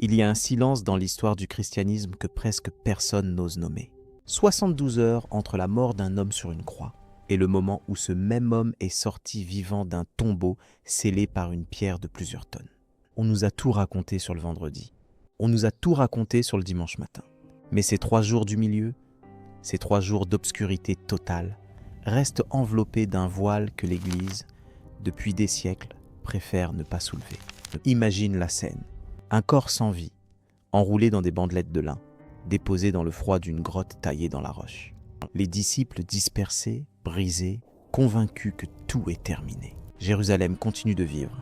Il y a un silence dans l'histoire du christianisme que presque personne n'ose nommer. 72 heures entre la mort d'un homme sur une croix et le moment où ce même homme est sorti vivant d'un tombeau scellé par une pierre de plusieurs tonnes. On nous a tout raconté sur le vendredi. On nous a tout raconté sur le dimanche matin. Mais ces 3 jours du milieu, ces 3 jours d'obscurité totale, restent enveloppés d'un voile que l'Église, depuis des siècles, préfère ne pas soulever. Imagine la scène. Un corps sans vie, enroulé dans des bandelettes de lin, déposé dans le froid d'une grotte taillée dans la roche. Les disciples dispersés, brisés, convaincus que tout est terminé. Jérusalem continue de vivre.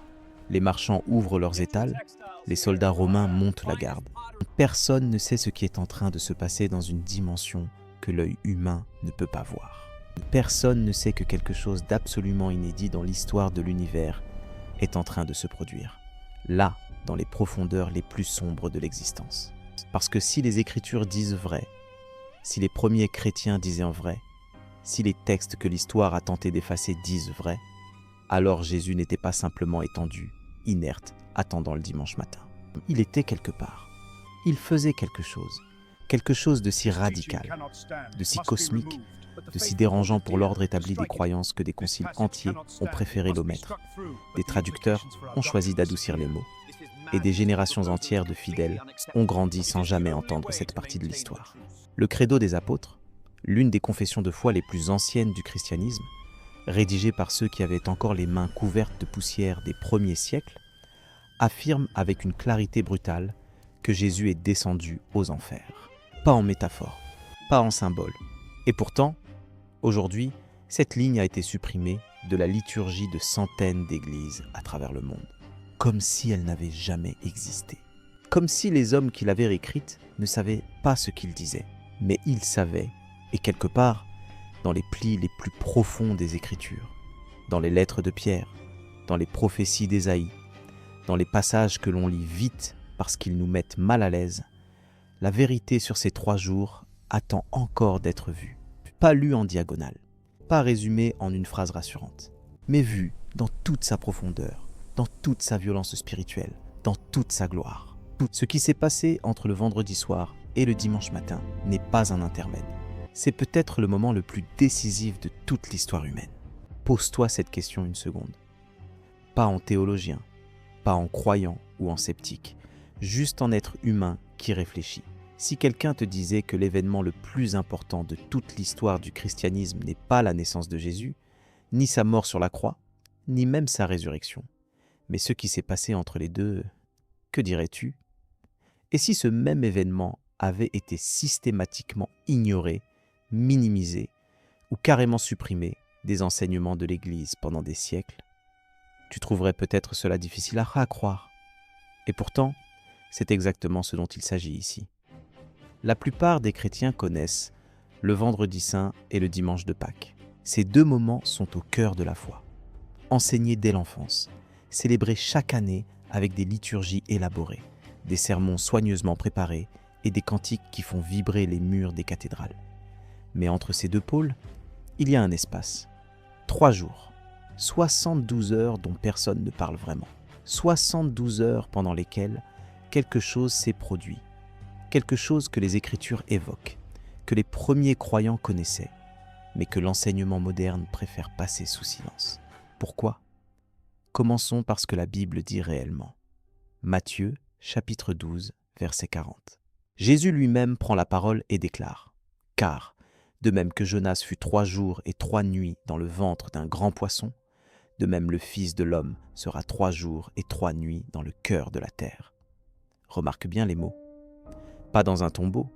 Les marchands ouvrent leurs étals, les soldats romains montent la garde. Personne ne sait ce qui est en train de se passer dans une dimension que l'œil humain ne peut pas voir. Personne ne sait que quelque chose d'absolument inédit dans l'histoire de l'univers est en train de se produire. Là, dans les profondeurs les plus sombres de l'existence. Parce que si les Écritures disent vrai, si les premiers chrétiens disaient en vrai, si les textes que l'histoire a tenté d'effacer disent vrai, alors Jésus n'était pas simplement étendu, inerte, attendant le dimanche matin. Il était quelque part. Il faisait quelque chose de si radical, de si cosmique, de si dérangeant pour l'ordre établi des croyances que des conciles entiers ont préféré l'omettre. Des traducteurs ont choisi d'adoucir les mots, et des générations entières de fidèles ont grandi sans jamais entendre cette partie de l'histoire. Le Credo des apôtres, l'une des confessions de foi les plus anciennes du christianisme, rédigée par ceux qui avaient encore les mains couvertes de poussière des premiers siècles, affirme avec une clarité brutale que Jésus est descendu aux enfers. Pas en métaphore, pas en symbole. Et pourtant, aujourd'hui, cette ligne a été supprimée de la liturgie de centaines d'églises à travers le monde, comme si elle n'avait jamais existé. Comme si les hommes qui l'avaient écrite ne savaient pas ce qu'ils disaient. Mais ils savaient, et quelque part, dans les plis les plus profonds des Écritures, dans les lettres de Pierre, dans les prophéties d'Ésaïe, dans les passages que l'on lit vite parce qu'ils nous mettent mal à l'aise, la vérité sur ces 3 jours attend encore d'être vue. Pas lue en diagonale, pas résumée en une phrase rassurante, mais vue dans toute sa profondeur, dans toute sa violence spirituelle, dans toute sa gloire. Ce qui s'est passé entre le vendredi soir et le dimanche matin n'est pas un intermède. C'est peut-être le moment le plus décisif de toute l'histoire humaine. Pose-toi cette question une seconde. Pas en théologien, pas en croyant ou en sceptique, juste en être humain qui réfléchit. Si quelqu'un te disait que l'événement le plus important de toute l'histoire du christianisme n'est pas la naissance de Jésus, ni sa mort sur la croix, ni même sa résurrection, mais ce qui s'est passé entre les deux, que dirais-tu ? Et si ce même événement avait été systématiquement ignoré, minimisé ou carrément supprimé des enseignements de l'Église pendant des siècles, tu trouverais peut-être cela difficile à croire. Et pourtant, c'est exactement ce dont il s'agit ici. La plupart des chrétiens connaissent le vendredi saint et le dimanche de Pâques. Ces 2 moments sont au cœur de la foi. Enseignés dès l'enfance, célébrés chaque année avec des liturgies élaborées, des sermons soigneusement préparés et des cantiques qui font vibrer les murs des cathédrales. Mais entre ces 2 pôles, il y a un espace. 3 jours, 72 heures dont personne ne parle vraiment. 72 heures pendant lesquelles quelque chose s'est produit. Quelque chose que les Écritures évoquent, que les premiers croyants connaissaient, mais que l'enseignement moderne préfère passer sous silence. Pourquoi ? Commençons par ce que la Bible dit réellement. Matthieu, chapitre 12, verset 40. Jésus lui-même prend la parole et déclare « Car, de même que Jonas fut 3 jours et 3 nuits dans le ventre d'un grand poisson, de même le Fils de l'homme sera 3 jours et 3 nuits dans le cœur de la terre. » Remarque bien les mots. Pas dans un tombeau,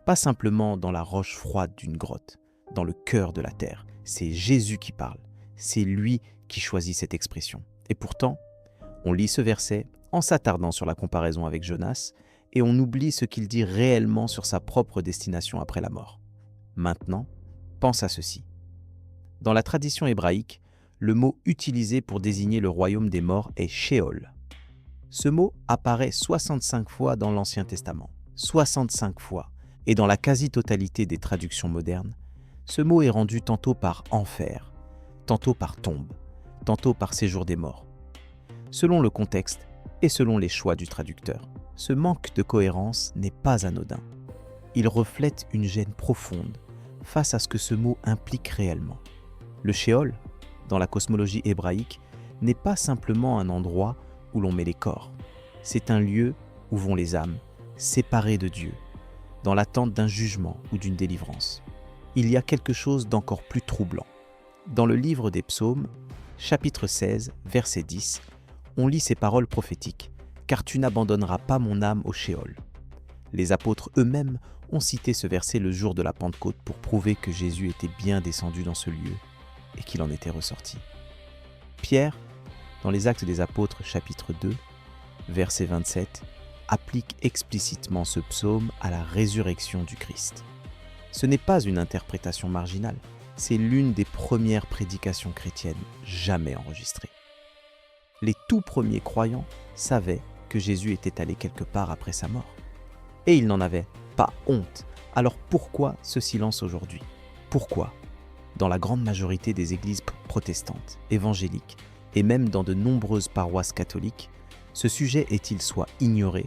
pas simplement dans la roche froide d'une grotte, dans le cœur de la terre. C'est Jésus qui parle, c'est lui qui choisit cette expression. Et pourtant, on lit ce verset en s'attardant sur la comparaison avec Jonas et on oublie ce qu'il dit réellement sur sa propre destination après la mort. Maintenant, pense à ceci. Dans la tradition hébraïque, le mot utilisé pour désigner le royaume des morts est Sheol. Ce mot apparaît 65 fois dans l'Ancien Testament. 65 fois. Et dans la quasi-totalité des traductions modernes, ce mot est rendu tantôt par enfer, tantôt par tombe, tantôt par séjour des morts. Selon le contexte et selon les choix du traducteur. Ce manque de cohérence n'est pas anodin. Il reflète une gêne profonde face à ce que ce mot implique réellement. Le Sheol, dans la cosmologie hébraïque, n'est pas simplement un endroit où l'on met les corps. C'est un lieu où vont les âmes, séparées de Dieu, dans l'attente d'un jugement ou d'une délivrance. Il y a quelque chose d'encore plus troublant. Dans le livre des Psaumes, chapitre 16, verset 10, on lit ces paroles prophétiques « Car tu n'abandonneras pas mon âme au Sheol ». Les apôtres eux-mêmes ont cité ce verset le jour de la Pentecôte pour prouver que Jésus était bien descendu dans ce lieu et qu'il en était ressorti. Pierre, dans les Actes des Apôtres chapitre 2, verset 27, applique explicitement ce psaume à la résurrection du Christ. Ce n'est pas une interprétation marginale, c'est l'une des premières prédications chrétiennes jamais enregistrées. Les tout premiers croyants savaient que Jésus était allé quelque part après sa mort. Et ils n'en avaient pas honte. Alors pourquoi ce silence aujourd'hui ? Pourquoi, dans la grande majorité des églises protestantes, évangéliques, et même dans de nombreuses paroisses catholiques, ce sujet est-il soit ignoré,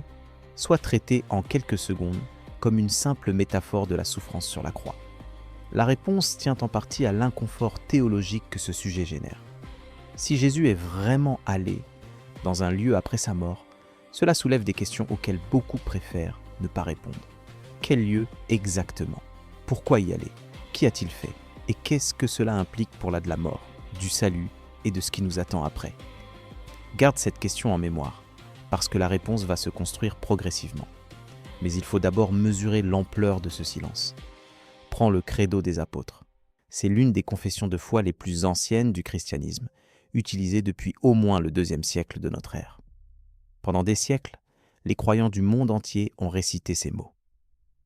soit traité en quelques secondes comme une simple métaphore de la souffrance sur la croix ? La réponse tient en partie à l'inconfort théologique que ce sujet génère. Si Jésus est vraiment allé dans un lieu après sa mort, cela soulève des questions auxquelles beaucoup préfèrent ne pas répondre. Quel lieu exactement ? Pourquoi y aller ? Qu'y a-t-il fait ? Et qu'est-ce que cela implique pour la de la mort, du salut et de ce qui nous attend après ? Garde cette question en mémoire, parce que la réponse va se construire progressivement. Mais il faut d'abord mesurer l'ampleur de ce silence. Prends le credo des apôtres. C'est l'une des confessions de foi les plus anciennes du christianisme, utilisée depuis au moins le IIe siècle de notre ère. Pendant des siècles, les croyants du monde entier ont récité ces mots.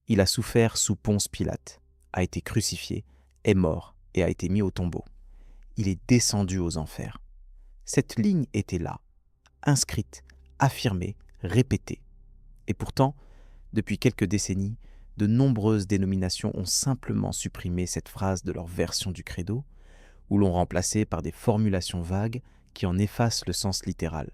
Il a souffert sous Ponce Pilate, a été crucifié, est mort et a été mis au tombeau. Il est descendu aux enfers. Cette ligne était là, inscrite, affirmée, répétée. Et pourtant, depuis quelques décennies, de nombreuses dénominations ont simplement supprimé cette phrase de leur version du credo, ou l'ont remplacée par des formulations vagues qui en effacent le sens littéral.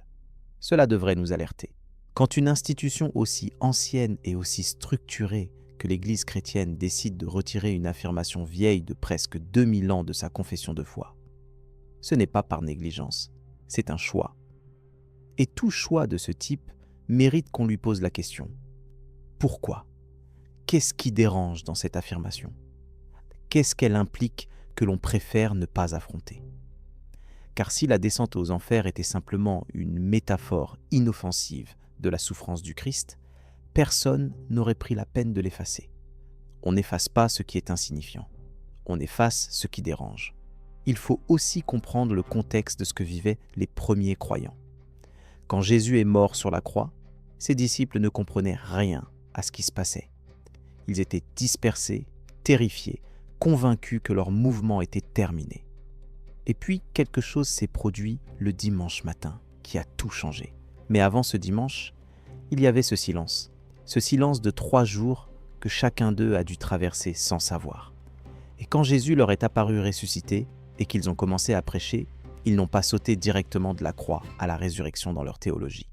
Cela devrait nous alerter. Quand une institution aussi ancienne et aussi structurée que l'Église chrétienne décide de retirer une affirmation vieille de presque 2000 ans de sa confession de foi, ce n'est pas par négligence, c'est un choix. Et tout choix de ce type mérite qu'on lui pose la question. Pourquoi ? Qu'est-ce qui dérange dans cette affirmation ? Qu'est-ce qu'elle implique que l'on préfère ne pas affronter ? Car si la descente aux enfers était simplement une métaphore inoffensive de la souffrance du Christ, personne n'aurait pris la peine de l'effacer. On n'efface pas ce qui est insignifiant, on efface ce qui dérange. Il faut aussi comprendre le contexte de ce que vivaient les premiers croyants. Quand Jésus est mort sur la croix, ses disciples ne comprenaient rien à ce qui se passait. Ils étaient dispersés, terrifiés, convaincus que leur mouvement était terminé. Et puis, quelque chose s'est produit le dimanche matin, qui a tout changé. Mais avant ce dimanche, il y avait ce silence de 3 jours que chacun d'eux a dû traverser sans savoir. Et quand Jésus leur est apparu ressuscité et qu'ils ont commencé à prêcher, ils n'ont pas sauté directement de la croix à la résurrection dans leur théologie.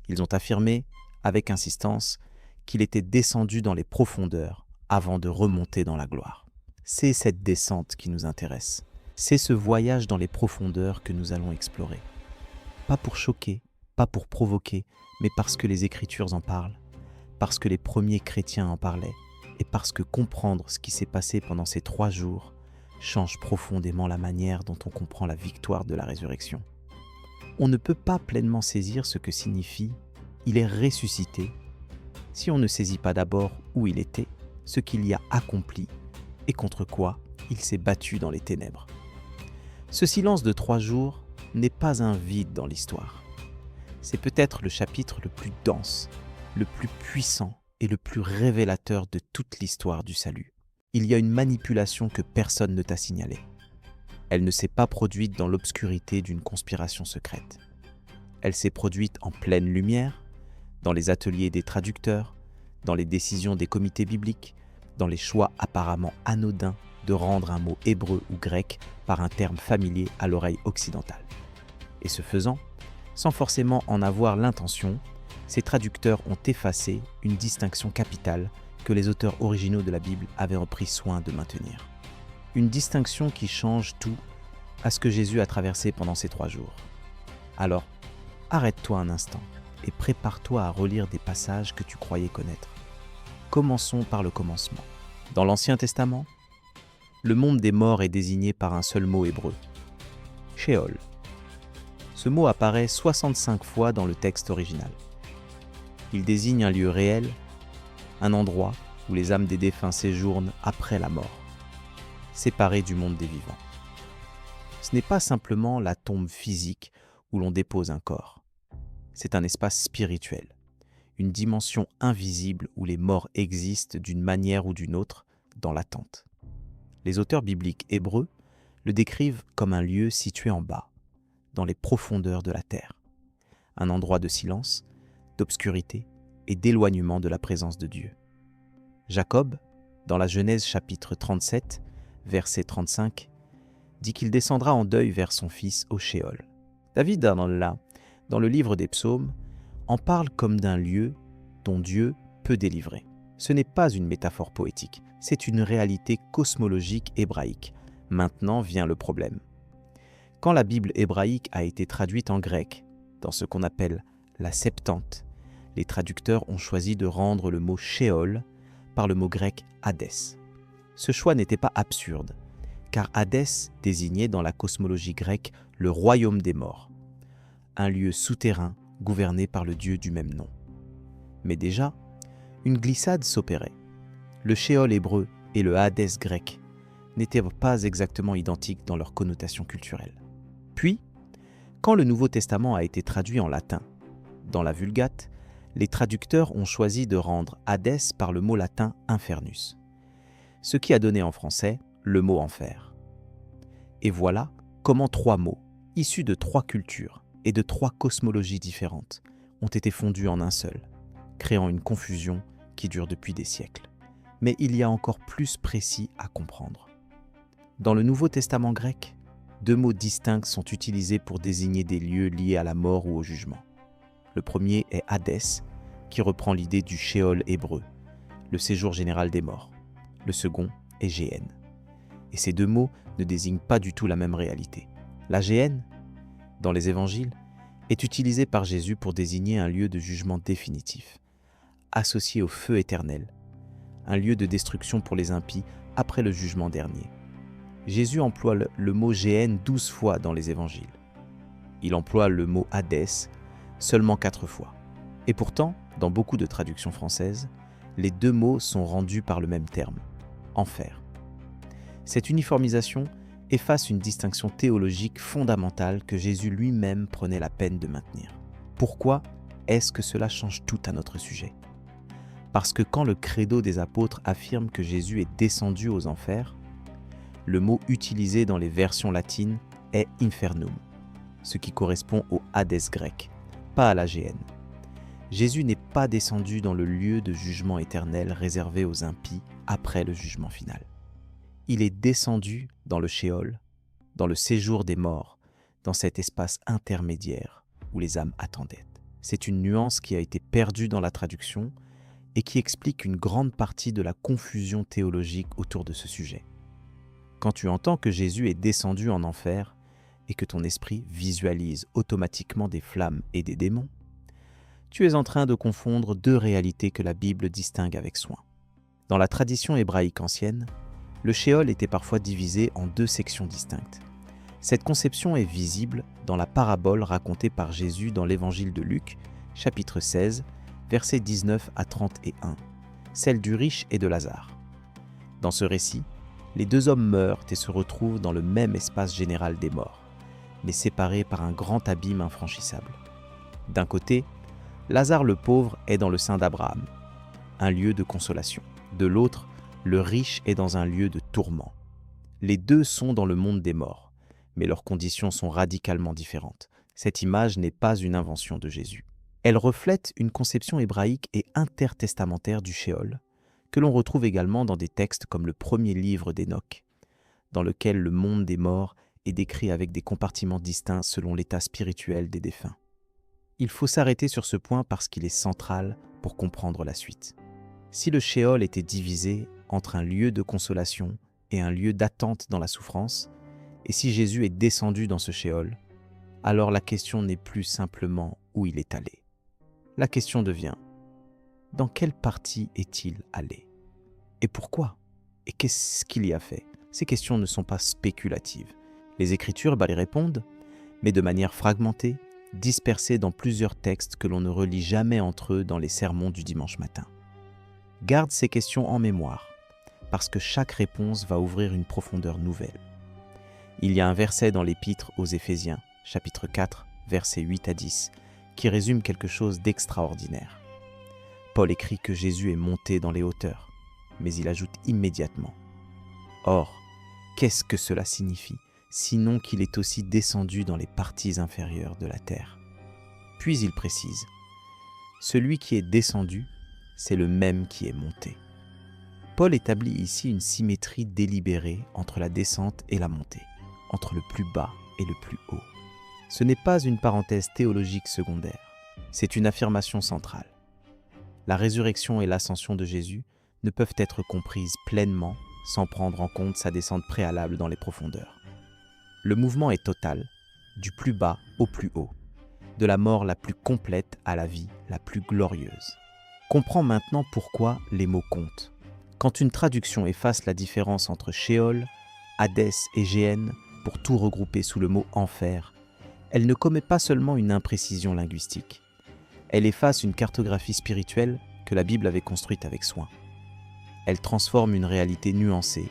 Ils ont affirmé, avec insistance, qu'il était descendu dans les profondeurs avant de remonter dans la gloire. C'est cette descente qui nous intéresse. C'est ce voyage dans les profondeurs que nous allons explorer. Pas pour choquer, pas pour provoquer, mais parce que les Écritures en parlent, parce que les premiers chrétiens en parlaient, et parce que comprendre ce qui s'est passé pendant ces 3 jours change profondément la manière dont on comprend la victoire de la résurrection. On ne peut pas pleinement saisir ce que signifie « il est ressuscité » si on ne saisit pas d'abord où il était, ce qu'il y a accompli et contre quoi il s'est battu dans les ténèbres. Ce silence de 3 jours n'est pas un vide dans l'histoire. C'est peut-être le chapitre le plus dense, le plus puissant et le plus révélateur de toute l'histoire du salut. Il y a une manipulation que personne ne t'a signalée. Elle ne s'est pas produite dans l'obscurité d'une conspiration secrète. Elle s'est produite en pleine lumière, dans les ateliers des traducteurs, dans les décisions des comités bibliques, dans les choix apparemment anodins de rendre un mot hébreu ou grec par un terme familier à l'oreille occidentale. Et ce faisant, Sans forcément en avoir l'intention, ces traducteurs ont effacé une distinction capitale que les auteurs originaux de la Bible avaient pris soin de maintenir. Une distinction qui change tout à ce que Jésus a traversé pendant ces 3 jours. Alors, arrête-toi un instant et prépare-toi à relire des passages que tu croyais connaître. Commençons par le commencement. Dans l'Ancien Testament, le monde des morts est désigné par un seul mot hébreu, Sheol. Ce mot apparaît 65 fois dans le texte original. Il désigne un lieu réel, un endroit où les âmes des défunts séjournent après la mort, séparés du monde des vivants. Ce n'est pas simplement la tombe physique où l'on dépose un corps. C'est un espace spirituel, une dimension invisible où les morts existent d'une manière ou d'une autre dans l'attente. Les auteurs bibliques hébreux le décrivent comme un lieu situé en bas, dans les profondeurs de la terre, un endroit de silence, d'obscurité et d'éloignement de la présence de Dieu. Jacob, dans la Genèse chapitre 37, verset 35, dit qu'il descendra en deuil vers son fils au Sheol. David, dans le livre des psaumes, en parle comme d'un lieu dont Dieu peut délivrer. Ce n'est pas une métaphore poétique, c'est une réalité cosmologique hébraïque. Maintenant vient le problème. Quand la Bible hébraïque a été traduite en grec, dans ce qu'on appelle la Septante, les traducteurs ont choisi de rendre le mot Sheol par le mot grec Hadès. Ce choix n'était pas absurde, car Hadès désignait dans la cosmologie grecque le royaume des morts, un lieu souterrain gouverné par le dieu du même nom. Mais déjà, une glissade s'opérait. Le Sheol hébreu et le Hadès grec n'étaient pas exactement identiques dans leur connotation culturelle. Puis, quand le Nouveau Testament a été traduit en latin, dans la Vulgate, les traducteurs ont choisi de rendre Hadès par le mot latin infernus, ce qui a donné en français le mot enfer. Et voilà comment 3 mots, issus de 3 cultures et de 3 cosmologies différentes, ont été fondus en un seul, créant une confusion qui dure depuis des siècles. Mais il y a encore plus précis à comprendre. Dans le Nouveau Testament grec, 2 mots distincts sont utilisés pour désigner des lieux liés à la mort ou au jugement. Le premier est Hadès, qui reprend l'idée du Sheol hébreu, le séjour général des morts. Le second est Géhenne. Et ces 2 mots ne désignent pas du tout la même réalité. La Géhenne, dans les évangiles, est utilisée par Jésus pour désigner un lieu de jugement définitif, associé au feu éternel, un lieu de destruction pour les impies après le jugement dernier. Jésus emploie le mot Géhenne 12 fois dans les évangiles. Il emploie le mot Hadès seulement 4 fois. Et pourtant, dans beaucoup de traductions françaises, les 2 mots sont rendus par le même terme, enfer. Cette uniformisation efface une distinction théologique fondamentale que Jésus lui-même prenait la peine de maintenir. Pourquoi est-ce que cela change tout à notre sujet ? Parce que quand le credo des apôtres affirme que Jésus est descendu aux enfers, le mot utilisé dans les versions latines est infernum, ce qui correspond au Hadès grec, pas à la Géhenne. Jésus n'est pas descendu dans le lieu de jugement éternel réservé aux impies après le jugement final. Il est descendu dans le Sheol, dans le séjour des morts, dans cet espace intermédiaire où les âmes attendaient. C'est une nuance qui a été perdue dans la traduction et qui explique une grande partie de la confusion théologique autour de ce sujet. Quand tu entends que Jésus est descendu en enfer et que ton esprit visualise automatiquement des flammes et des démons, tu es en train de confondre 2 réalités que la Bible distingue avec soin. Dans la tradition hébraïque ancienne, le Sheol était parfois divisé en 2 sections distinctes. Cette conception est visible dans la parabole racontée par Jésus dans l'évangile de Luc, chapitre 16, versets 19 à 31, celle du riche et de Lazare. Dans ce récit, les 2 hommes meurent et se retrouvent dans le même espace général des morts, mais séparés par un grand abîme infranchissable. D'un côté, Lazare le pauvre est dans le sein d'Abraham, un lieu de consolation. De l'autre, le riche est dans un lieu de tourment. Les 2 sont dans le monde des morts, mais leurs conditions sont radicalement différentes. Cette image n'est pas une invention de Jésus. Elle reflète une conception hébraïque et intertestamentaire du Sheol, que l'on retrouve également dans des textes comme le premier livre d'Enoch, dans lequel le monde des morts est décrit avec des compartiments distincts selon l'état spirituel des défunts. Il faut s'arrêter sur ce point parce qu'il est central pour comprendre la suite. Si le Sheol était divisé entre un lieu de consolation et un lieu d'attente dans la souffrance, et si Jésus est descendu dans ce Sheol, alors la question n'est plus simplement où il est allé. La question devient, dans quelle partie est-il allé? Et pourquoi? Et qu'est-ce qu'il y a fait? Ces questions ne sont pas spéculatives. Les Écritures y répondent, mais de manière fragmentée, dispersés dans plusieurs textes que l'on ne relie jamais entre eux dans les sermons du dimanche matin. Garde ces questions en mémoire, parce que chaque réponse va ouvrir une profondeur nouvelle. Il y a un verset dans l'Épître aux Éphésiens, chapitre 4, versets 8 à 10, qui résume quelque chose d'extraordinaire. Paul écrit que Jésus est monté dans les hauteurs, mais il ajoute immédiatement « Or, qu'est-ce que cela signifie ? Sinon qu'il est aussi descendu dans les parties inférieures de la terre. » Puis il précise « Celui qui est descendu, c'est le même qui est monté. » Paul établit ici une symétrie délibérée entre la descente et la montée, entre le plus bas et le plus haut. Ce n'est pas une parenthèse théologique secondaire, c'est une affirmation centrale. La résurrection et l'ascension de Jésus ne peuvent être comprises pleinement sans prendre en compte sa descente préalable dans les profondeurs. Le mouvement est total, du plus bas au plus haut, de la mort la plus complète à la vie la plus glorieuse. Comprends maintenant pourquoi les mots comptent. Quand une traduction efface la différence entre Sheol, Hadès et Géhenne pour tout regrouper sous le mot enfer, elle ne commet pas seulement une imprécision linguistique. Elle efface une cartographie spirituelle que la Bible avait construite avec soin. Elle transforme une réalité nuancée,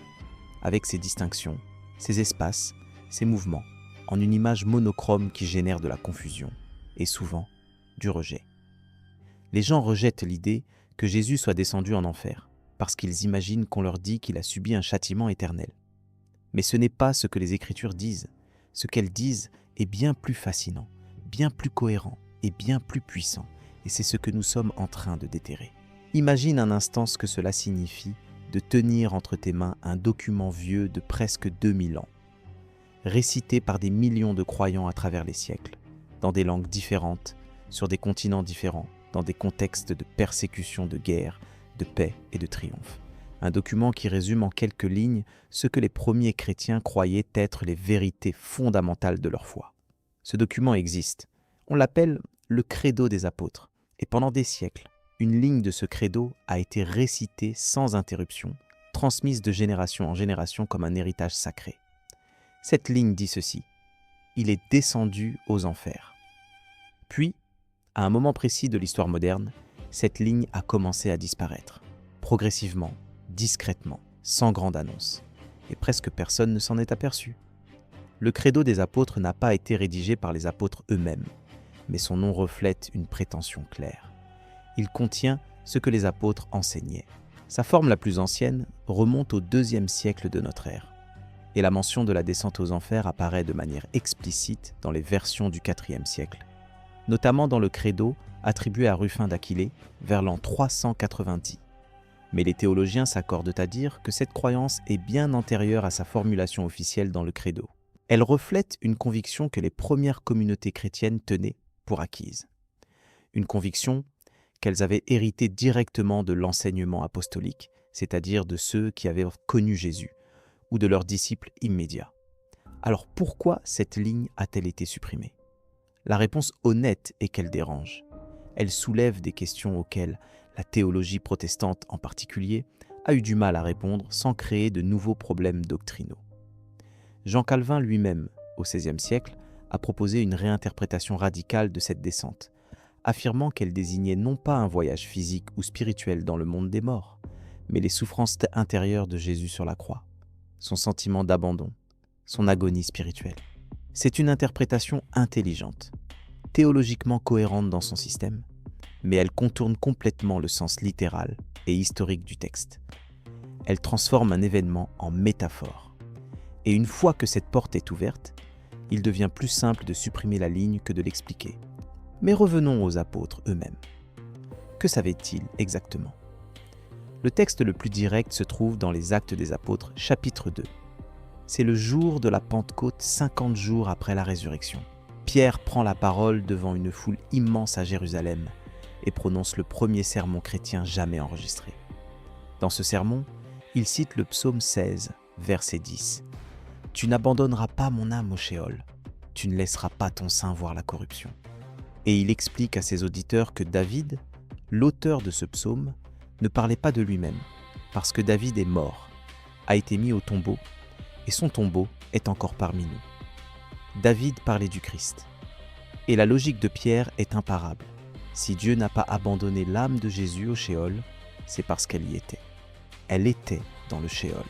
avec ses distinctions, ses espaces, ses mouvements, en une image monochrome qui génère de la confusion, et souvent du rejet. Les gens rejettent l'idée que Jésus soit descendu en enfer, parce qu'ils imaginent qu'on leur dit qu'il a subi un châtiment éternel. Mais ce n'est pas ce que les Écritures disent. Ce qu'elles disent est bien plus fascinant, bien plus cohérent et bien plus puissant, et c'est ce que nous sommes en train de déterrer. Imagine un instant ce que cela signifie de tenir entre tes mains un document vieux de presque 2000 ans, récité par des millions de croyants à travers les siècles, dans des langues différentes, sur des continents différents, dans des contextes de persécution, de guerre, de paix et de triomphe. Un document qui résume en quelques lignes ce que les premiers chrétiens croyaient être les vérités fondamentales de leur foi. Ce document existe. On l'appelle le Credo des apôtres. Et pendant des siècles, une ligne de ce credo a été récitée sans interruption, transmise de génération en génération comme un héritage sacré. Cette ligne dit ceci: il est descendu aux enfers. Puis, à un moment précis de l'histoire moderne, cette ligne a commencé à disparaître, progressivement, discrètement, sans grande annonce, et presque personne ne s'en est aperçu. Le credo des apôtres n'a pas été rédigé par les apôtres eux-mêmes, mais son nom reflète une prétention claire. Il contient ce que les apôtres enseignaient. Sa forme la plus ancienne remonte au IIe siècle de notre ère, et la mention de la descente aux enfers apparaît de manière explicite dans les versions du IVe siècle, notamment dans le credo attribué à Ruffin d'Aquilée vers l'an 390. Mais les théologiens s'accordent à dire que cette croyance est bien antérieure à sa formulation officielle dans le credo. Elle reflète une conviction que les premières communautés chrétiennes tenaient pour acquise. Une conviction qu'elles avaient héritée directement de l'enseignement apostolique, c'est-à-dire de ceux qui avaient connu Jésus, ou de leurs disciples immédiats. Alors pourquoi cette ligne a-t-elle été supprimée? La réponse honnête est qu'elle dérange. Elle soulève des questions auxquelles la théologie protestante en particulier a eu du mal à répondre sans créer de nouveaux problèmes doctrinaux. Jean Calvin lui-même, au XVIe siècle, a proposé une réinterprétation radicale de cette descente, affirmant qu'elle désignait non pas un voyage physique ou spirituel dans le monde des morts, mais les souffrances intérieures de Jésus sur la croix, son sentiment d'abandon, son agonie spirituelle. C'est une interprétation intelligente, théologiquement cohérente dans son système, mais elle contourne complètement le sens littéral et historique du texte. Elle transforme un événement en métaphore. Et une fois que cette porte est ouverte, il devient plus simple de supprimer la ligne que de l'expliquer. Mais revenons aux apôtres eux-mêmes. Que savaient-ils exactement? Le texte le plus direct se trouve dans les Actes des Apôtres, chapitre 2. C'est le jour de la Pentecôte, 50 jours après la résurrection. Pierre prend la parole devant une foule immense à Jérusalem et prononce le premier sermon chrétien jamais enregistré. Dans ce sermon, il cite le psaume 16, verset 10. « Tu n'abandonneras pas mon âme au Sheol, tu ne laisseras pas ton sein voir la corruption. » Et il explique à ses auditeurs que David, l'auteur de ce psaume, ne parlait pas de lui-même, parce que David est mort, a été mis au tombeau, et son tombeau est encore parmi nous. David parlait du Christ. Et la logique de Pierre est imparable. Si Dieu n'a pas abandonné l'âme de Jésus au Sheol, c'est parce qu'elle y était. Elle était dans le Sheol.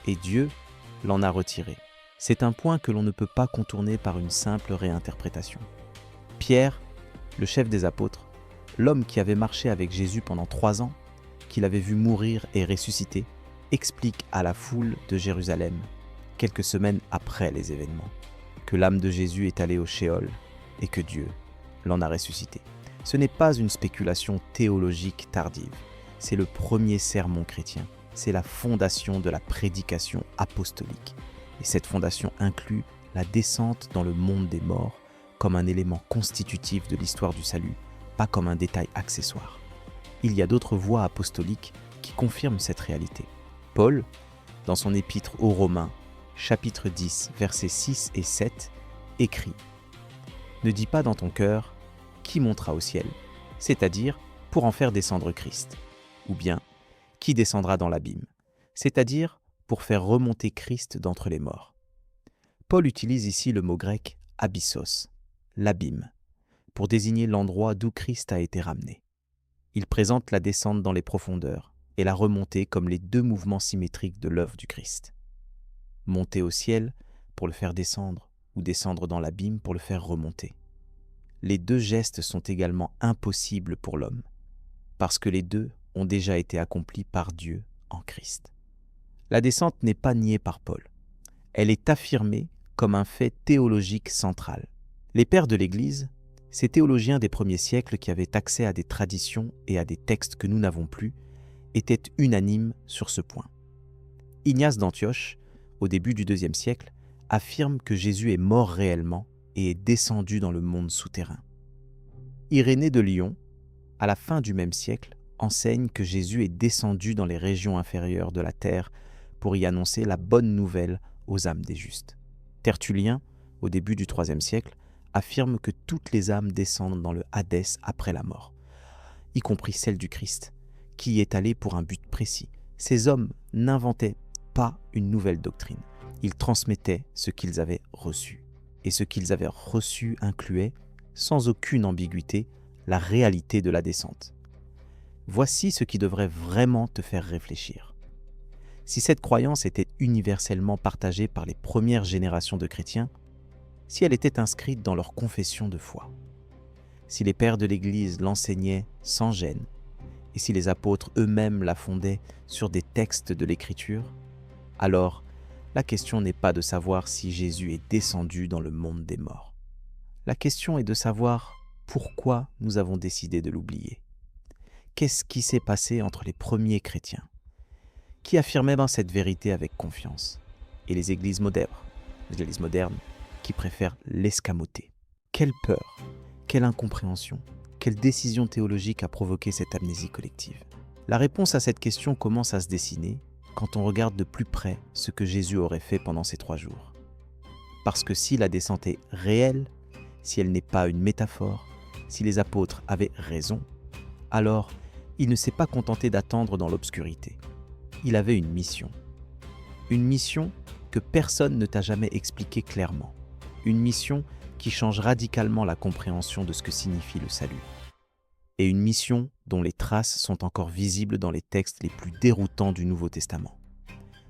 Et Dieu l'en a retirée. C'est un point que l'on ne peut pas contourner par une simple réinterprétation. Pierre, le chef des apôtres, l'homme qui avait marché avec Jésus pendant 3 ans, qu'il avait vu mourir et ressusciter, explique à la foule de Jérusalem, quelques semaines après les événements, que l'âme de Jésus est allée au Sheol et que Dieu l'en a ressuscité. Ce n'est pas une spéculation théologique tardive, c'est le premier sermon chrétien, c'est la fondation de la prédication apostolique. Et cette fondation inclut la descente dans le monde des morts comme un élément constitutif de l'histoire du salut, pas comme un détail accessoire. Il y a d'autres voies apostoliques qui confirment cette réalité. Paul, dans son épître aux Romains, chapitre 10, versets 6 et 7, écrit « Ne dis pas dans ton cœur « Qui montera au ciel ?» c'est-à-dire pour en faire descendre Christ, ou bien « Qui descendra dans l'abîme ?» c'est-à-dire pour faire remonter Christ d'entre les morts. Paul utilise ici le mot grec « abyssos », l'abîme, pour désigner l'endroit d'où Christ a été ramené. Il présente la descente dans les profondeurs et la remontée comme les 2 mouvements symétriques de l'œuvre du Christ. Monter au ciel pour le faire descendre ou descendre dans l'abîme pour le faire remonter. Les 2 gestes sont également impossibles pour l'homme, parce que les 2 ont déjà été accomplis par Dieu en Christ. La descente n'est pas niée par Paul. Elle est affirmée comme un fait théologique central. Les pères de l'Église, ces théologiens des premiers siècles qui avaient accès à des traditions et à des textes que nous n'avons plus, étaient unanimes sur ce point. Ignace d'Antioche, au début du IIe siècle, affirme que Jésus est mort réellement et est descendu dans le monde souterrain. Irénée de Lyon, à la fin du même siècle, enseigne que Jésus est descendu dans les régions inférieures de la terre pour y annoncer la bonne nouvelle aux âmes des justes. Tertullien, au début du IIIe siècle, affirme que toutes les âmes descendent dans le Hadès après la mort, y compris celle du Christ, qui y est allé pour un but précis. Ces hommes n'inventaient pas une nouvelle doctrine. Ils transmettaient ce qu'ils avaient reçu. Et ce qu'ils avaient reçu incluait, sans aucune ambiguïté, la réalité de la descente. Voici ce qui devrait vraiment te faire réfléchir. Si cette croyance était universellement partagée par les premières générations de chrétiens, si elle était inscrite dans leur confession de foi, si les pères de l'Église l'enseignaient sans gêne, et si les apôtres eux-mêmes la fondaient sur des textes de l'Écriture, alors la question n'est pas de savoir si Jésus est descendu dans le monde des morts. La question est de savoir pourquoi nous avons décidé de l'oublier. Qu'est-ce qui s'est passé entre les premiers chrétiens, qui affirmaient cette vérité avec confiance, et les églises modernes qui préfèrent l'escamoter? Quelle peur, quelle incompréhension, quelle décision théologique a provoqué cette amnésie collective? La réponse à cette question commence à se dessiner quand on regarde de plus près ce que Jésus aurait fait pendant ces 3 jours. Parce que si la descente est réelle, si elle n'est pas une métaphore, si les apôtres avaient raison, alors il ne s'est pas contenté d'attendre dans l'obscurité. Il avait une mission. Une mission que personne ne t'a jamais expliquée clairement. Une mission qui change radicalement la compréhension de ce que signifie le salut. Et une mission dont les traces sont encore visibles dans les textes les plus déroutants du Nouveau Testament.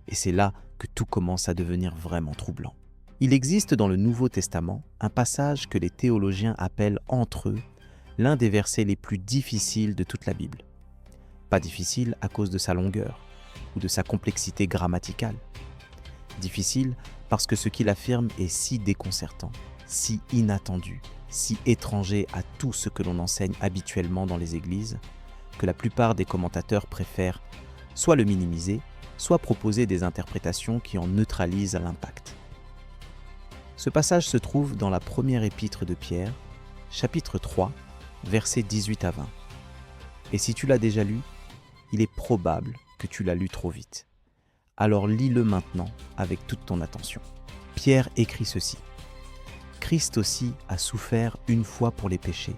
Et c'est là que tout commence à devenir vraiment troublant. Il existe dans le Nouveau Testament un passage que les théologiens appellent entre eux l'un des versets les plus difficiles de toute la Bible. Pas difficile à cause de sa longueur ou de sa complexité grammaticale. Difficile parce que ce qu'il affirme est si déconcertant, si inattendu, si étranger à tout ce que l'on enseigne habituellement dans les églises, que la plupart des commentateurs préfèrent soit le minimiser, soit proposer des interprétations qui en neutralisent l'impact. Ce passage se trouve dans la première épître de Pierre, chapitre 3, versets 18 à 20. Et si tu l'as déjà lu, il est probable que tu l'as lu trop vite. Alors lis-le maintenant avec toute ton attention. Pierre écrit ceci. « Christ aussi a souffert une fois pour les péchés,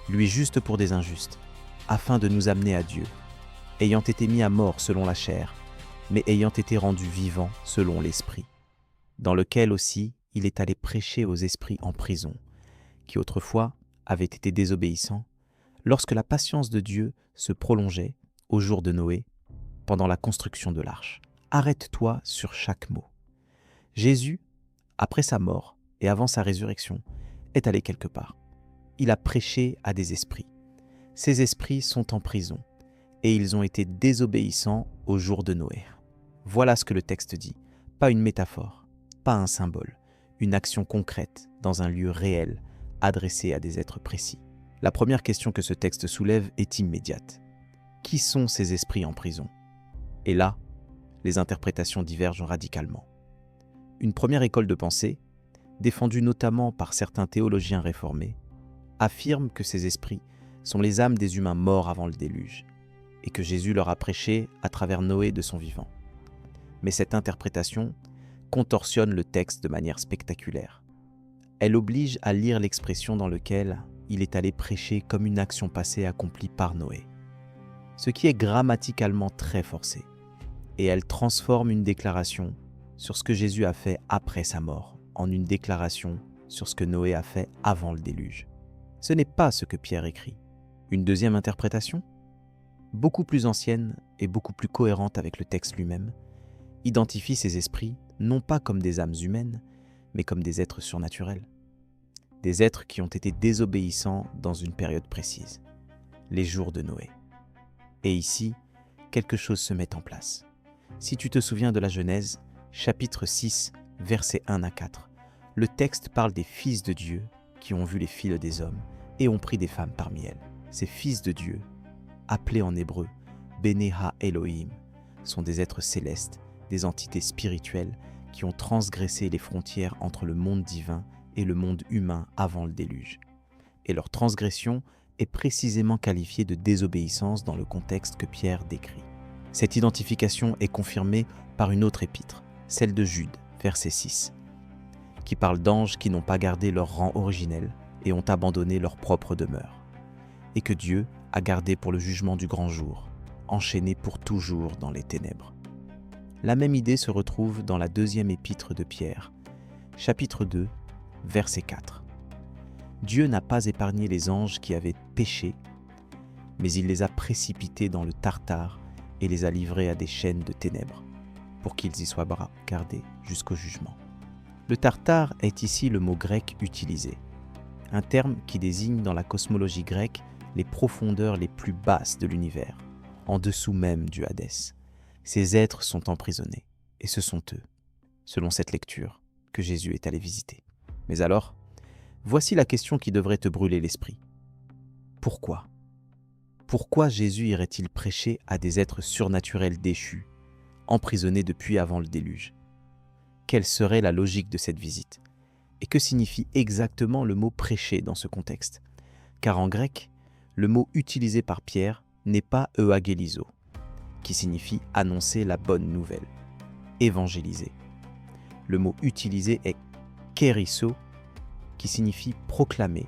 lui juste pour des injustes, afin de nous amener à Dieu, ayant été mis à mort selon la chair, mais ayant été rendu vivant selon l'Esprit, dans lequel aussi il est allé prêcher aux esprits en prison, qui autrefois avaient été désobéissants, lorsque la patience de Dieu se prolongeait au jour de Noé, pendant la construction de l'arche. Arrête-toi sur chaque mot. Jésus, après sa mort et avant sa résurrection, est allé quelque part. Il a prêché à des esprits. Ces esprits sont en prison et ils ont été désobéissants au jour de Noé. Voilà ce que le texte dit, pas une métaphore, pas un symbole, une action concrète dans un lieu réel adressée à des êtres précis. La première question que ce texte soulève est immédiate. Qui sont ces esprits en prison ? Et là, les interprétations divergent radicalement. Une première école de pensée, défendue notamment par certains théologiens réformés, affirme que ces esprits sont les âmes des humains morts avant le déluge, et que Jésus leur a prêché à travers Noé de son vivant. Mais cette interprétation contorsionne le texte de manière spectaculaire. Elle oblige à lire l'expression dans laquelle il est allé prêcher comme une action passée accomplie par Noé, ce qui est grammaticalement très forcé, et elle transforme une déclaration sur ce que Jésus a fait après sa mort en une déclaration sur ce que Noé a fait avant le déluge. Ce n'est pas ce que Pierre écrit. Une deuxième interprétation, beaucoup plus ancienne et beaucoup plus cohérente avec le texte lui-même, identifie ces esprits non pas comme des âmes humaines, mais comme des êtres surnaturels. Des êtres qui ont été désobéissants dans une période précise, les jours de Noé. Et ici, quelque chose se met en place. Si tu te souviens de la Genèse, chapitre 6, versets 1 à 4, le texte parle des fils de Dieu qui ont vu les filles des hommes et ont pris des femmes parmi elles. Ces fils de Dieu, appelés en hébreu Béné Ha-Elohim, sont des êtres célestes, des entités spirituelles qui ont transgressé les frontières entre le monde divin et le monde humain avant le déluge. Et leur transgression est précisément qualifiée de désobéissance dans le contexte que Pierre décrit. Cette identification est confirmée par une autre épître, celle de Jude, verset 6, qui parle d'anges qui n'ont pas gardé leur rang originel et ont abandonné leur propre demeure, et que Dieu a gardé pour le jugement du grand jour, enchaînés pour toujours dans les ténèbres. La même idée se retrouve dans la deuxième épître de Pierre, chapitre 2, verset 4. Dieu n'a pas épargné les anges qui avaient péché, mais il les a précipités dans le Tartare et les a livrés à des chaînes de ténèbres, pour qu'ils y soient gardés jusqu'au jugement. Le Tartare est ici le mot grec utilisé, un terme qui désigne dans la cosmologie grecque les profondeurs les plus basses de l'univers, en dessous même du Hadès. Ces êtres sont emprisonnés, et ce sont eux, selon cette lecture, que Jésus est allé visiter. Mais alors, voici la question qui devrait te brûler l'esprit. Pourquoi ? Pourquoi Jésus irait-il prêcher à des êtres surnaturels déchus, emprisonnés depuis avant le déluge ? Quelle serait la logique de cette visite ? Et que signifie exactement le mot « prêcher » dans ce contexte ? Car en grec, le mot utilisé par Pierre n'est pas « euagelizo », qui signifie « annoncer la bonne nouvelle »,« évangéliser ». Le mot utilisé est « kérisso », qui signifie « proclamer »,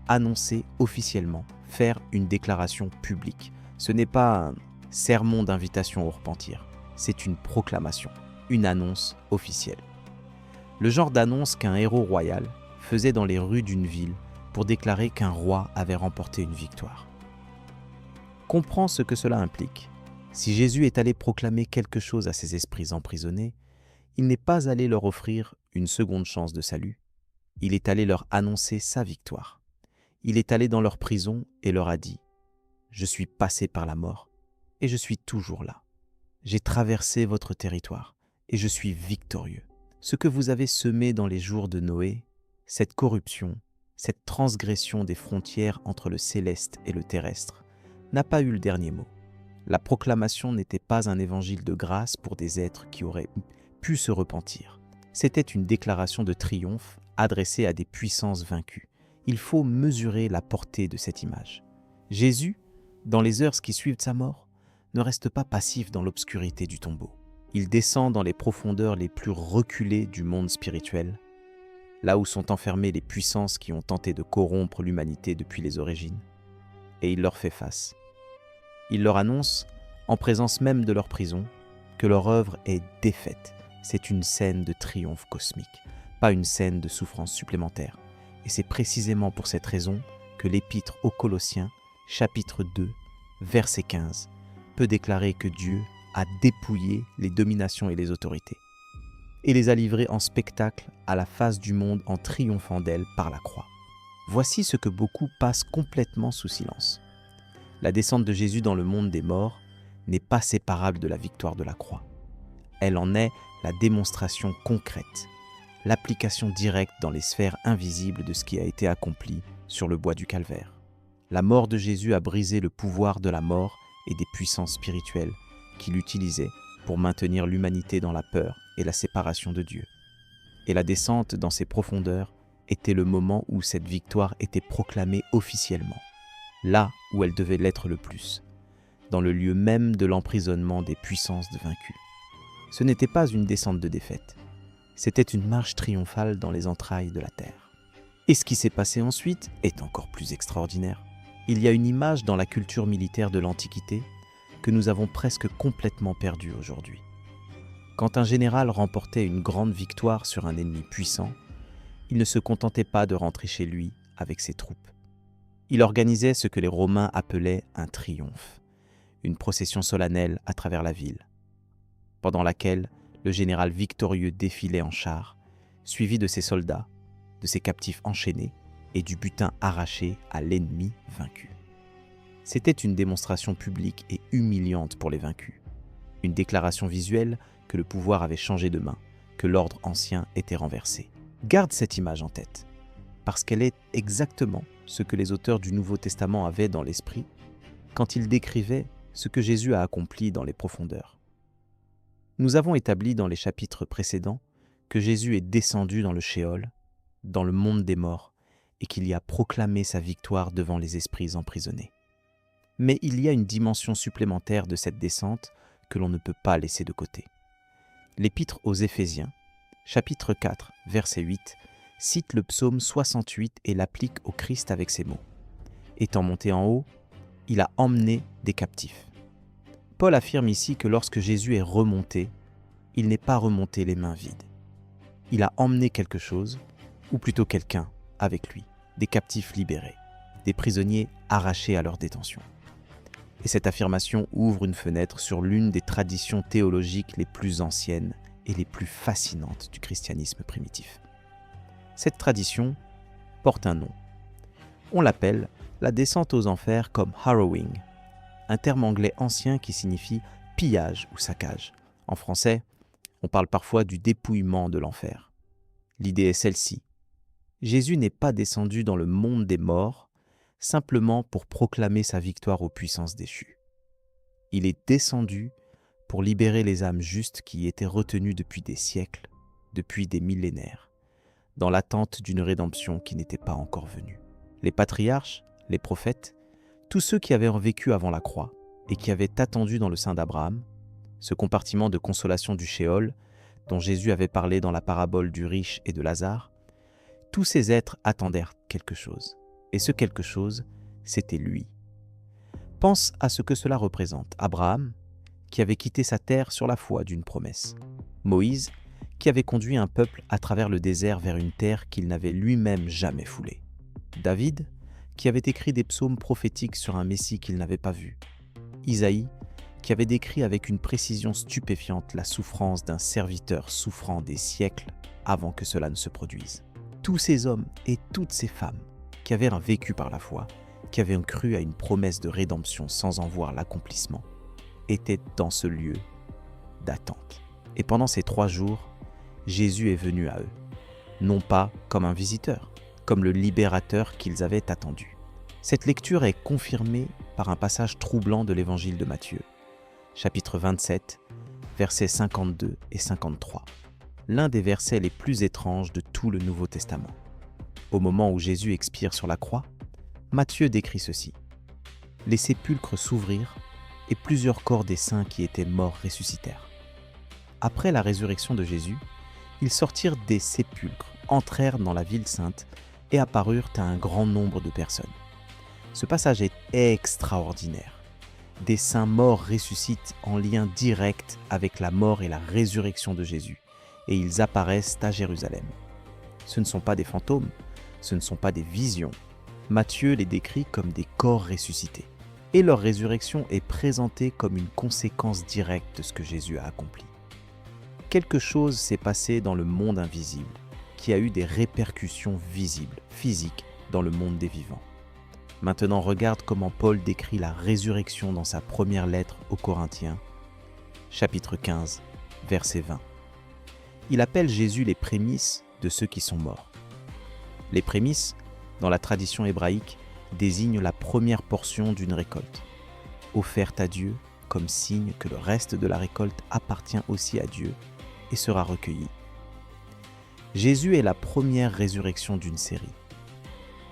annoncer officiellement, faire une déclaration publique. Ce n'est pas un sermon d'invitation au repentir, c'est une proclamation, une annonce officielle. Le genre d'annonce qu'un héros royal faisait dans les rues d'une ville pour déclarer qu'un roi avait remporté une victoire. Comprends ce que cela implique. Si Jésus est allé proclamer quelque chose à ces esprits emprisonnés, il n'est pas allé leur offrir une seconde chance de salut. Il est allé leur annoncer sa victoire. Il est allé dans leur prison et leur a dit « Je suis passé par la mort et je suis toujours là. J'ai traversé votre territoire et je suis victorieux. Ce que vous avez semé dans les jours de Noé, cette corruption, cette transgression des frontières entre le céleste et le terrestre, n'a pas eu le dernier mot. La proclamation n'était pas un évangile de grâce pour des êtres qui auraient pu se repentir. C'était une déclaration de triomphe adressée à des puissances vaincues. Il faut mesurer la portée de cette image. Jésus, dans les heures qui suivent sa mort, ne reste pas passif dans l'obscurité du tombeau. Il descend dans les profondeurs les plus reculées du monde spirituel, là où sont enfermées les puissances qui ont tenté de corrompre l'humanité depuis les origines, et il leur fait face. Il leur annonce, en présence même de leur prison, que leur œuvre est défaite. C'est une scène de triomphe cosmique, pas une scène de souffrance supplémentaire. Et c'est précisément pour cette raison que l'Épître aux Colossiens, chapitre 2, verset 15, peut déclarer que Dieu a dépouillé les dominations et les autorités, et les a livrées en spectacle à la face du monde en triomphant d'elles par la croix. Voici ce que beaucoup passent complètement sous silence. La descente de Jésus dans le monde des morts n'est pas séparable de la victoire de la croix. Elle en est la démonstration concrète, l'application directe dans les sphères invisibles de ce qui a été accompli sur le bois du calvaire. La mort de Jésus a brisé le pouvoir de la mort et des puissances spirituelles qu'il utilisait pour maintenir l'humanité dans la peur et la séparation de Dieu. Et la descente dans ces profondeurs était le moment où cette victoire était proclamée officiellement, là où elle devait l'être le plus, dans le lieu même de l'emprisonnement des puissances vaincues. Ce n'était pas une descente de défaite, c'était une marche triomphale dans les entrailles de la terre. Et ce qui s'est passé ensuite est encore plus extraordinaire. Il y a une image dans la culture militaire de l'Antiquité que nous avons presque complètement perdue aujourd'hui. Quand un général remportait une grande victoire sur un ennemi puissant, il ne se contentait pas de rentrer chez lui avec ses troupes. Il organisait ce que les Romains appelaient un triomphe, une procession solennelle à travers la ville, pendant laquelle le général victorieux défilait en char, suivi de ses soldats, de ses captifs enchaînés et du butin arraché à l'ennemi vaincu. C'était une démonstration publique et humiliante pour les vaincus, une déclaration visuelle que le pouvoir avait changé de main, que l'ordre ancien était renversé. Garde cette image en tête, parce qu'elle est exactement ce que les auteurs du Nouveau Testament avaient dans l'esprit quand ils décrivaient ce que Jésus a accompli dans les profondeurs. Nous avons établi dans les chapitres précédents que Jésus est descendu dans le Sheol, dans le monde des morts, et qu'il y a proclamé sa victoire devant les esprits emprisonnés. Mais il y a une dimension supplémentaire de cette descente que l'on ne peut pas laisser de côté. L'Épître aux Éphésiens, chapitre 4, verset 8, cite le psaume 68 et l'applique au Christ avec ces mots. « Étant monté en haut, il a emmené des captifs. » Paul affirme ici que lorsque Jésus est remonté, il n'est pas remonté les mains vides. Il a emmené quelque chose, ou plutôt quelqu'un, avec lui, des captifs libérés, des prisonniers arrachés à leur détention. Et cette affirmation ouvre une fenêtre sur l'une des traditions théologiques les plus anciennes et les plus fascinantes du christianisme primitif. Cette tradition porte un nom. On l'appelle la descente aux enfers comme harrowing, un terme anglais ancien qui signifie pillage ou saccage. En français, on parle parfois du dépouillement de l'enfer. L'idée est celle-ci. Jésus n'est pas descendu dans le monde des morts simplement pour proclamer sa victoire aux puissances déchues. Il est descendu pour libérer les âmes justes qui y étaient retenues depuis des siècles, depuis des millénaires, dans l'attente d'une rédemption qui n'était pas encore venue. Les patriarches, les prophètes, tous ceux qui avaient vécu avant la croix et qui avaient attendu dans le sein d'Abraham, ce compartiment de consolation du Sheol dont Jésus avait parlé dans la parabole du riche et de Lazare, tous ces êtres attendèrent quelque chose. Et ce quelque chose, c'était lui. Pense à ce que cela représente. Abraham, qui avait quitté sa terre sur la foi d'une promesse. Moïse, qui avait conduit un peuple à travers le désert vers une terre qu'il n'avait lui-même jamais foulée. David, qui avait écrit des psaumes prophétiques sur un Messie qu'il n'avait pas vu. Isaïe, qui avait décrit avec une précision stupéfiante la souffrance d'un serviteur souffrant des siècles avant que cela ne se produise. Tous ces hommes et toutes ces femmes qui avaient un vécu par la foi, qui avaient cru à une promesse de rédemption sans en voir l'accomplissement, étaient dans ce lieu d'attente. Et pendant ces 3 jours, Jésus est venu à eux, non pas comme un visiteur, comme le libérateur qu'ils avaient attendu. Cette lecture est confirmée par un passage troublant de l'évangile de Matthieu, chapitre 27, versets 52 et 53. l'un des versets les plus étranges de tout le Nouveau Testament. Au moment où Jésus expire sur la croix, Matthieu décrit ceci. Les sépulcres s'ouvrirent et plusieurs corps des saints qui étaient morts ressuscitèrent. Après la résurrection de Jésus, ils sortirent des sépulcres, entrèrent dans la ville sainte et apparurent à un grand nombre de personnes. Ce passage est extraordinaire. Des saints morts ressuscitent en lien direct avec la mort et la résurrection de Jésus, et ils apparaissent à Jérusalem. Ce ne sont pas des fantômes, ce ne sont pas des visions. Matthieu les décrit comme des corps ressuscités. Et leur résurrection est présentée comme une conséquence directe de ce que Jésus a accompli. Quelque chose s'est passé dans le monde invisible, qui a eu des répercussions visibles, physiques, dans le monde des vivants. Maintenant, regarde comment Paul décrit la résurrection dans sa première lettre aux Corinthiens, chapitre 15, verset 20. Il appelle Jésus les prémices de ceux qui sont morts. Les prémices, dans la tradition hébraïque, désignent la première portion d'une récolte, offerte à Dieu comme signe que le reste de la récolte appartient aussi à Dieu et sera recueilli. Jésus est la première résurrection d'une série.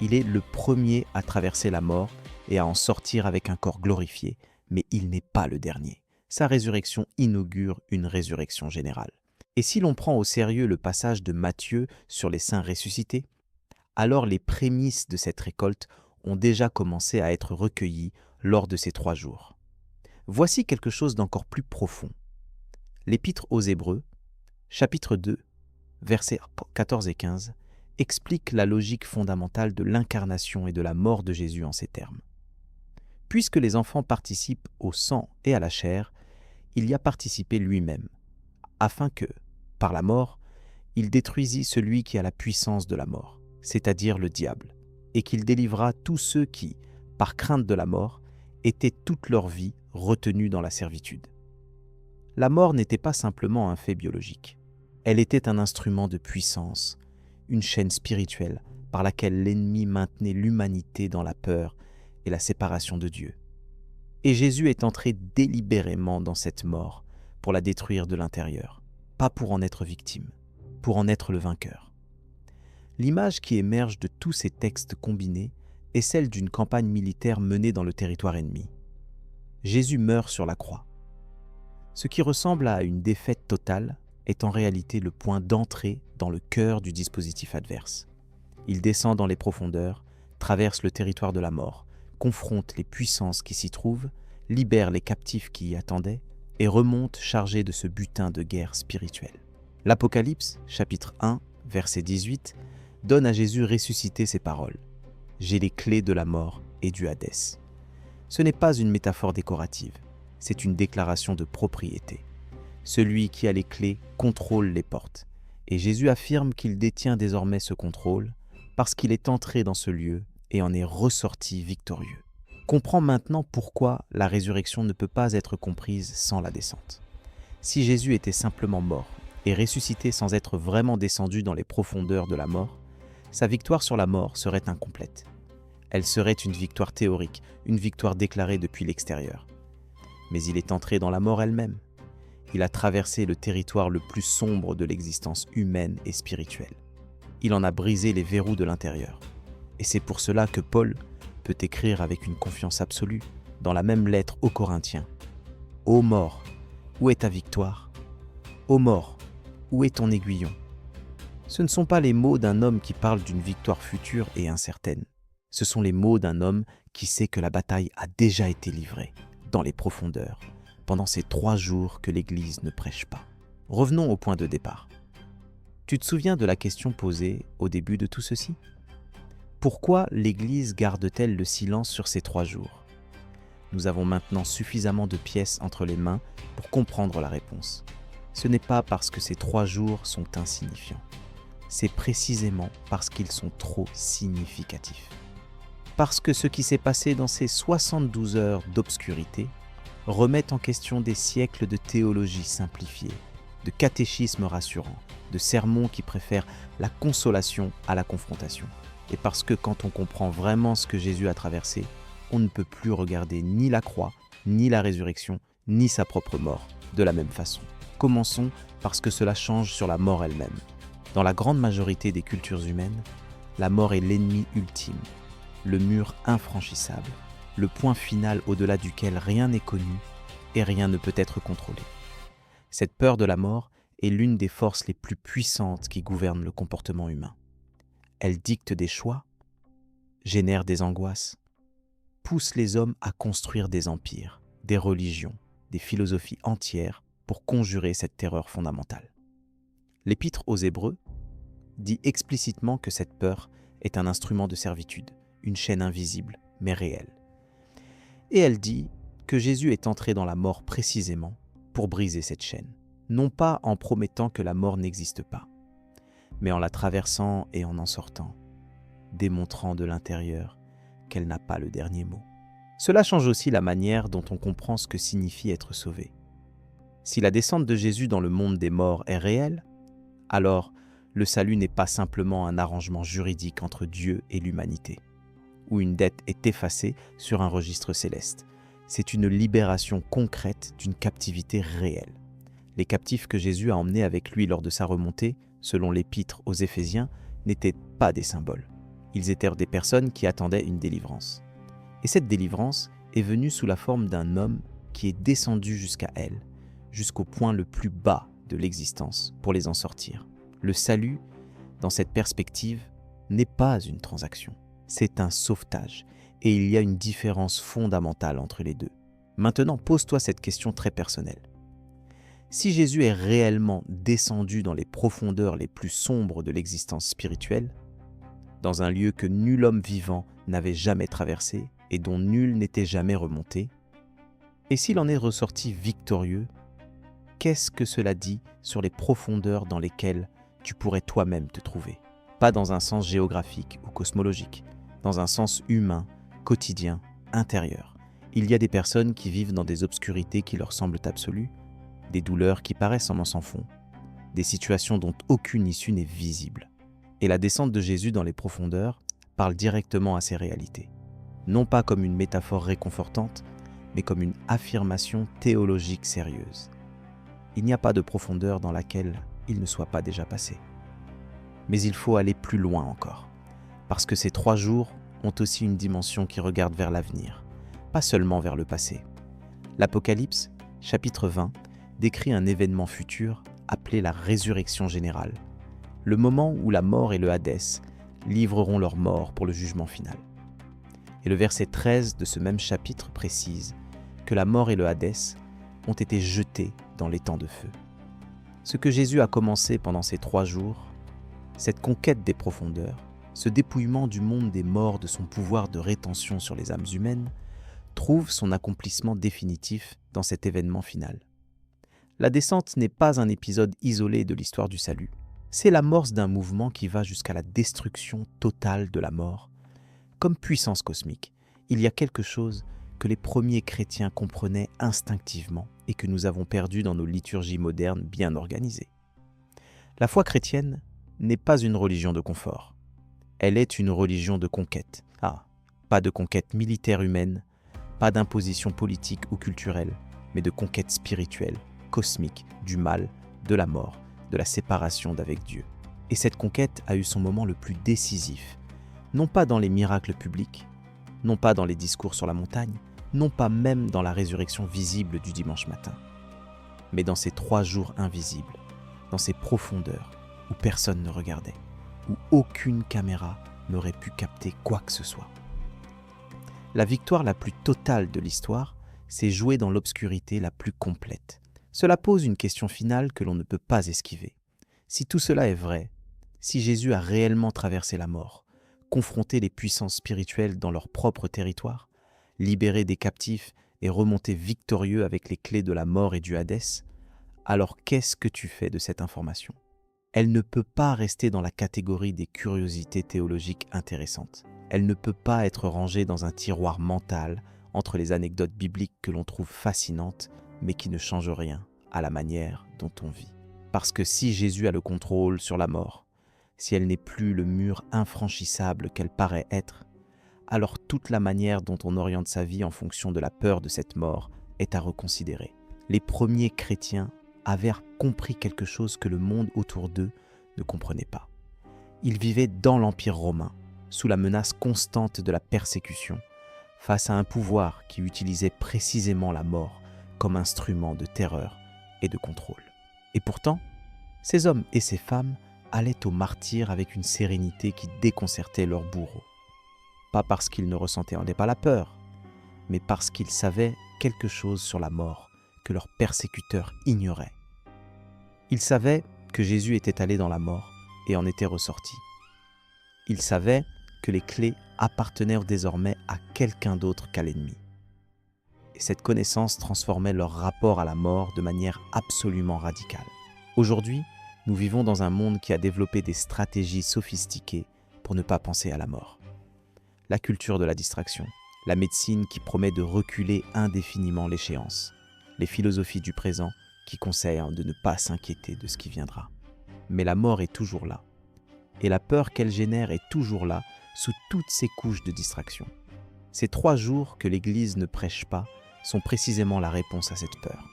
Il est le premier à traverser la mort et à en sortir avec un corps glorifié, mais il n'est pas le dernier. Sa résurrection inaugure une résurrection générale. Et si l'on prend au sérieux le passage de Matthieu sur les saints ressuscités, alors les prémices de cette récolte ont déjà commencé à être recueillies lors de ces 3 jours. Voici quelque chose d'encore plus profond. L'Épître aux Hébreux, chapitre 2, versets 14 et 15, explique la logique fondamentale de l'incarnation et de la mort de Jésus en ces termes. « Puisque les enfants participent au sang et à la chair, il y a participé lui-même, afin que, par la mort, il détruisit celui qui a la puissance de la mort, c'est-à-dire le diable, et qu'il délivra tous ceux qui, par crainte de la mort, étaient toute leur vie retenus dans la servitude. » La mort n'était pas simplement un fait biologique. Elle était un instrument de puissance, une chaîne spirituelle par laquelle l'ennemi maintenait l'humanité dans la peur et la séparation de Dieu. Et Jésus est entré délibérément dans cette mort pour la détruire de l'intérieur, pas pour en être victime, pour en être le vainqueur. L'image qui émerge de tous ces textes combinés est celle d'une campagne militaire menée dans le territoire ennemi. Jésus meurt sur la croix. Ce qui ressemble à une défaite totale est en réalité le point d'entrée dans le cœur du dispositif adverse. Il descend dans les profondeurs, traverse le territoire de la mort, confronte les puissances qui s'y trouvent, libère les captifs qui y attendaient et remonte chargé de ce butin de guerre spirituelle. L'Apocalypse, chapitre 1, verset 18, donne à Jésus ressuscité ces paroles. « J'ai les clés de la mort et du Hadès. » Ce n'est pas une métaphore décorative, c'est une déclaration de propriété. Celui qui a les clés contrôle les portes, et Jésus affirme qu'il détient désormais ce contrôle parce qu'il est entré dans ce lieu et en est ressorti victorieux. Comprends maintenant pourquoi la résurrection ne peut pas être comprise sans la descente. Si Jésus était simplement mort et ressuscité sans être vraiment descendu dans les profondeurs de la mort, sa victoire sur la mort serait incomplète. Elle serait une victoire théorique, une victoire déclarée depuis l'extérieur. Mais il est entré dans la mort elle-même. Il a traversé le territoire le plus sombre de l'existence humaine et spirituelle. Il en a brisé les verrous de l'intérieur. Et c'est pour cela que Paul peut écrire avec une confiance absolue dans la même lettre aux Corinthiens. « Ô mort, où est ta victoire ? Ô mort, où est ton aiguillon ?» Ce ne sont pas les mots d'un homme qui parle d'une victoire future et incertaine. Ce sont les mots d'un homme qui sait que la bataille a déjà été livrée, dans les profondeurs, pendant ces 3 jours que l'Église ne prêche pas. Revenons au point de départ. Tu te souviens de la question posée au début de tout ceci ? Pourquoi l'Église garde-t-elle le silence sur ces 3 jours ? Nous avons maintenant suffisamment de pièces entre les mains pour comprendre la réponse. Ce n'est pas parce que ces 3 jours sont insignifiants. C'est précisément parce qu'ils sont trop significatifs. Parce que ce qui s'est passé dans ces 72 heures d'obscurité remet en question des siècles de théologie simplifiée, de catéchisme rassurant, de sermons qui préfèrent la consolation à la confrontation. Et parce que quand on comprend vraiment ce que Jésus a traversé, on ne peut plus regarder ni la croix, ni la résurrection, ni sa propre mort de la même façon. Commençons par ce que cela change sur la mort elle-même. Dans la grande majorité des cultures humaines, la mort est l'ennemi ultime, le mur infranchissable, le point final au-delà duquel rien n'est connu et rien ne peut être contrôlé. Cette peur de la mort est l'une des forces les plus puissantes qui gouvernent le comportement humain. Elle dicte des choix, génère des angoisses, pousse les hommes à construire des empires, des religions, des philosophies entières pour conjurer cette terreur fondamentale. L'Épître aux Hébreux dit explicitement que cette peur est un instrument de servitude, une chaîne invisible mais réelle. Et elle dit que Jésus est entré dans la mort précisément pour briser cette chaîne, non pas en promettant que la mort n'existe pas, mais en la traversant et en sortant, démontrant de l'intérieur qu'elle n'a pas le dernier mot. Cela change aussi la manière dont on comprend ce que signifie être sauvé. Si la descente de Jésus dans le monde des morts est réelle, alors le salut n'est pas simplement un arrangement juridique entre Dieu et l'humanité, où une dette est effacée sur un registre céleste. C'est une libération concrète d'une captivité réelle. Les captifs que Jésus a emmenés avec lui lors de sa remontée, selon l'Épître aux Éphésiens, n'étaient pas des symboles. Ils étaient des personnes qui attendaient une délivrance. Et cette délivrance est venue sous la forme d'un homme qui est descendu jusqu'à elle, jusqu'au point le plus bas de l'existence pour les en sortir. Le salut, dans cette perspective, n'est pas une transaction, c'est un sauvetage, et il y a une différence fondamentale entre les deux. Maintenant, pose-toi cette question très personnelle. Si Jésus est réellement descendu dans les profondeurs les plus sombres de l'existence spirituelle, dans un lieu que nul homme vivant n'avait jamais traversé et dont nul n'était jamais remonté, et s'il en est ressorti victorieux, qu'est-ce que cela dit sur les profondeurs dans lesquelles tu pourrais toi-même te trouver? Pas dans un sens géographique ou cosmologique, dans un sens humain, quotidien, intérieur. Il y a des personnes qui vivent dans des obscurités qui leur semblent absolues, des douleurs qui paraissent sans fond, des situations dont aucune issue n'est visible. Et la descente de Jésus dans les profondeurs parle directement à ces réalités. Non pas comme une métaphore réconfortante, mais comme une affirmation théologique sérieuse. Il n'y a pas de profondeur dans laquelle il ne soit pas déjà passé. Mais il faut aller plus loin encore, parce que ces 3 jours ont aussi une dimension qui regarde vers l'avenir, pas seulement vers le passé. L'Apocalypse, chapitre 20, décrit un événement futur appelé la résurrection générale, le moment où la mort et le Hadès livreront leur mort pour le jugement final. Et le verset 13 de ce même chapitre précise que la mort et le Hadès ont été jetés dans l'étang de feu. Ce que Jésus a commencé pendant ces 3 jours, cette conquête des profondeurs, ce dépouillement du monde des morts de son pouvoir de rétention sur les âmes humaines, trouve son accomplissement définitif dans cet événement final. La descente n'est pas un épisode isolé de l'histoire du salut. C'est l'amorce d'un mouvement qui va jusqu'à la destruction totale de la mort. Comme puissance cosmique, il y a quelque chose que les premiers chrétiens comprenaient instinctivement et que nous avons perdu dans nos liturgies modernes bien organisées. La foi chrétienne n'est pas une religion de confort. Elle est une religion de conquête. Pas de conquête militaire humaine, pas d'imposition politique ou culturelle, mais de conquête spirituelle, cosmique, du mal, de la mort, de la séparation d'avec Dieu. Et cette conquête a eu son moment le plus décisif, non pas dans les miracles publics, non pas dans les discours sur la montagne, non pas même dans la résurrection visible du dimanche matin, mais dans ces 3 jours invisibles, dans ces profondeurs où personne ne regardait, où aucune caméra n'aurait pu capter quoi que ce soit. La victoire la plus totale de l'histoire s'est jouée dans l'obscurité la plus complète. Cela pose une question finale que l'on ne peut pas esquiver. Si tout cela est vrai, si Jésus a réellement traversé la mort, confronté les puissances spirituelles dans leur propre territoire, libéré des captifs et remonté victorieux avec les clés de la mort et du Hadès, alors qu'est-ce que tu fais de cette information? Elle ne peut pas rester dans la catégorie des curiosités théologiques intéressantes. Elle ne peut pas être rangée dans un tiroir mental entre les anecdotes bibliques que l'on trouve fascinantes, mais qui ne changent rien à la manière dont on vit. Parce que si Jésus a le contrôle sur la mort, si elle n'est plus le mur infranchissable qu'elle paraît être, alors toute la manière dont on oriente sa vie en fonction de la peur de cette mort est à reconsidérer. Les premiers chrétiens avaient compris quelque chose que le monde autour d'eux ne comprenait pas. Ils vivaient dans l'Empire romain, sous la menace constante de la persécution, face à un pouvoir qui utilisait précisément la mort comme instrument de terreur et de contrôle. Et pourtant, ces hommes et ces femmes allaient au martyre avec une sérénité qui déconcertait leurs bourreaux. Pas parce qu'ils ne ressentaient pas la peur, mais parce qu'ils savaient quelque chose sur la mort que leurs persécuteurs ignoraient. Ils savaient que Jésus était allé dans la mort et en était ressorti. Ils savaient que les clés appartenaient désormais à quelqu'un d'autre qu'à l'ennemi. Et cette connaissance transformait leur rapport à la mort de manière absolument radicale. Aujourd'hui, nous vivons dans un monde qui a développé des stratégies sophistiquées pour ne pas penser à la mort. La culture de la distraction, la médecine qui promet de reculer indéfiniment l'échéance, les philosophies du présent qui conseillent de ne pas s'inquiéter de ce qui viendra. Mais la mort est toujours là, et la peur qu'elle génère est toujours là, sous toutes ces couches de distraction. Ces 3 jours que l'Église ne prêche pas sont précisément la réponse à cette peur.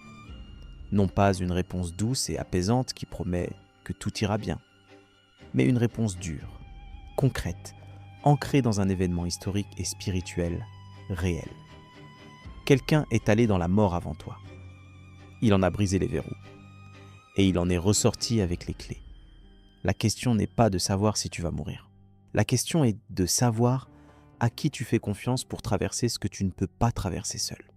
Non pas une réponse douce et apaisante qui promet que tout ira bien, mais une réponse dure, concrète, ancrée dans un événement historique et spirituel réel. Quelqu'un est allé dans la mort avant toi. Il en a brisé les verrous. Et il en est ressorti avec les clés. La question n'est pas de savoir si tu vas mourir. La question est de savoir à qui tu fais confiance pour traverser ce que tu ne peux pas traverser seul.